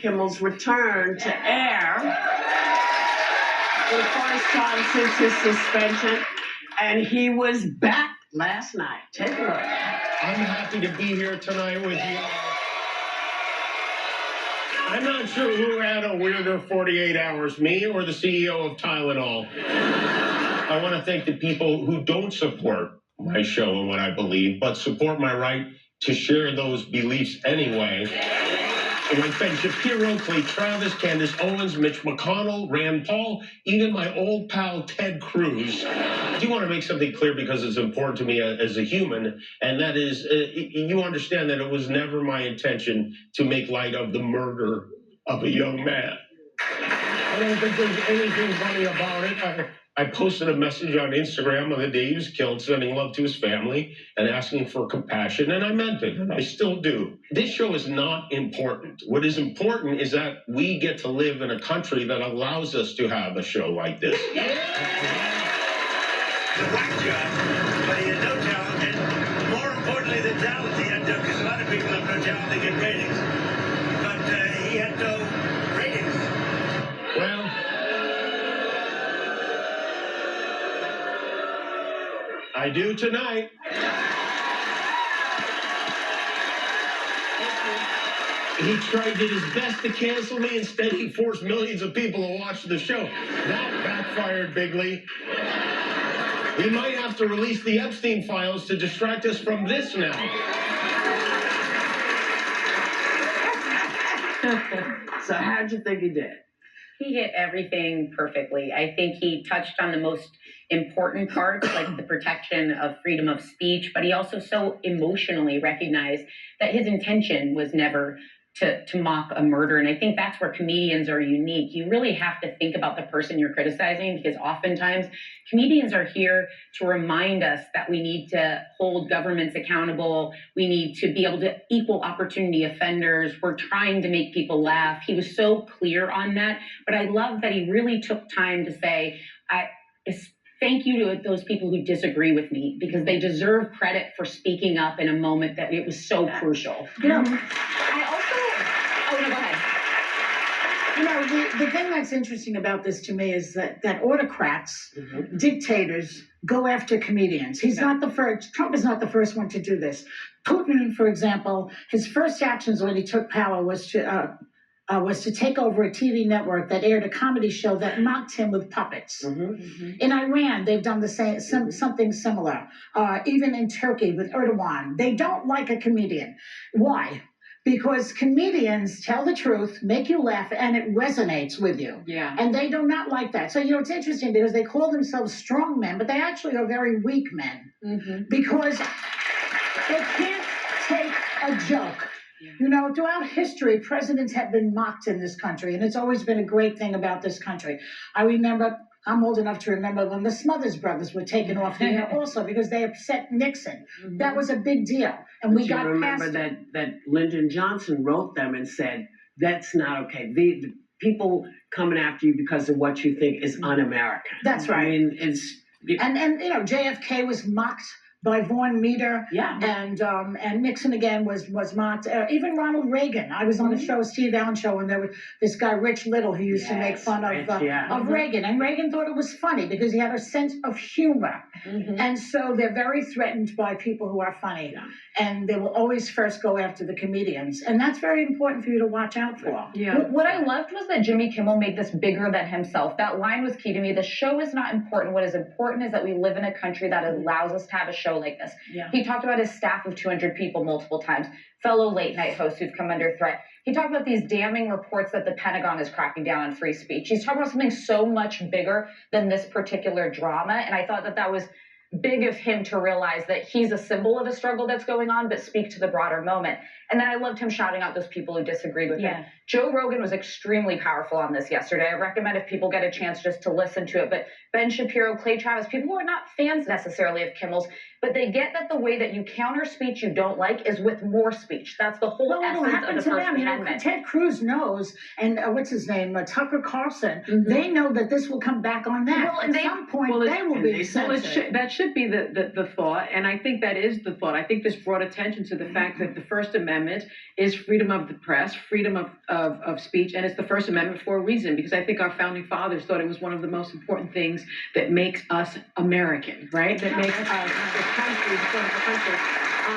Kimmel's return to air for the first time since his suspension, and he was back last night. Take a look. I'm happy to be here tonight with you. I'm not sure who had a weirder 48 hours, me or the CEO of Tylenol. I want to thank the people who don't support my show and what I believe, but support my right to share those beliefs anyway. I want to thank Shapiro, Clay Travis, Candace Owens, Mitch McConnell, Rand Paul, even my old pal Ted Cruz. I do want to make something clear because it's important to me as a human, and that is, you understand that it was never my intention to make light of the murder of a young man. I don't think there's anything funny about it. I posted a message on Instagram on the day he was killed, sending love to his family and asking for compassion, and I meant it, and I still do. This show is not important. What is important is that we get to live in a country that allows us to have a show like this. It's a whack job, but he had no talent, and more importantly than talent, he had no, because a lot of people have no talent, they get ratings, but he had no ratings. Well, I do tonight. He tried did his best to cancel me. Instead, he forced millions of people to watch the show. That backfired bigly. We might have to release the Epstein files to distract us from this now. So how'd you think he did? He hit everything perfectly. I think he touched on the most important parts, like the protection of freedom of speech, but he also so emotionally recognized that his intention was never to mock a murder. And I think that's where comedians are unique. You really have to think about the person you're criticizing, because oftentimes comedians are here to remind us that we need to hold governments accountable. We need to be able to equal opportunity offenders. We're trying to make people laugh. He was so clear on that. But I love that he really took time to say, thank you to those people who disagree with me, because they deserve credit for speaking up in a moment that it was so crucial. You know, I also, oh no, go ahead. You know, the thing that's interesting about this to me is that autocrats, dictators, go after comedians. He's not the first. Trump is not the first one to do this. Putin, for example, his first actions when he took power was to take over a TV network that aired a comedy show that mocked him with puppets. In Iran, they've done the same, something similar. Even in Turkey with Erdogan, they don't like a comedian. Why? Because comedians tell the truth, make you laugh, and it resonates with you. Yeah. And they do not like that. So, you know, it's interesting because they call themselves strong men, but they actually are very weak men. Because they can't take a joke. You know, throughout history, presidents have been mocked in this country, and it's always been a great thing about this country. I remember, I'm old enough to remember when the Smothers Brothers were taken off the air also because they upset Nixon. That was a big deal. And we got remember past that Lyndon Johnson wrote them and said, that's not okay. The people coming after you because of what you think is un-American. That's right. I mean, it's... And you know, JFK was mocked by Vaughn Meader, Yeah. And Nixon again was mocked. Even Ronald Reagan. I was on a show, Steve Allen show, and there was this guy Rich Little who used to make fun of Reagan, and Reagan thought it was funny because he had a sense of humor, and so they're very threatened by people who are funny, and they will always first go after the comedians, and that's very important for you to watch out for. Yeah. What I loved was that Jimmy Kimmel made this bigger than himself. That line was key to me. The show is not important. What is important is that we live in a country that allows us to have a show like this. Yeah. He talked about his staff of 200 people multiple times, fellow late night hosts who've come under threat. He talked about these damning reports that the Pentagon is cracking down on free speech. He's talking about something so much bigger than this particular drama. And I thought that was big of him to realize that he's a symbol of a struggle that's going on, but speak to the broader moment. And then I loved him shouting out those people who disagreed with him. Joe Rogan was extremely powerful on this yesterday. I recommend if people get a chance just to listen to it. But Ben Shapiro, Clay Travis, people who are not fans necessarily of Kimmel's, but they get that the way that you counter speech you don't like is with more speech. That's the whole essence of the First Amendment. Ted Cruz knows, and what's his name, Tucker Carlson, they know that this will come back on them. Well, and At some point, they will be censored. That should be the thought, and I think that is the thought. I think this brought attention to the fact that the First Amendment Amendment is freedom of the press, freedom of speech, and it's the First Amendment for a reason, because I think our founding fathers thought it was one of the most important things that makes us American, right? That makes us this country, this wonderful country.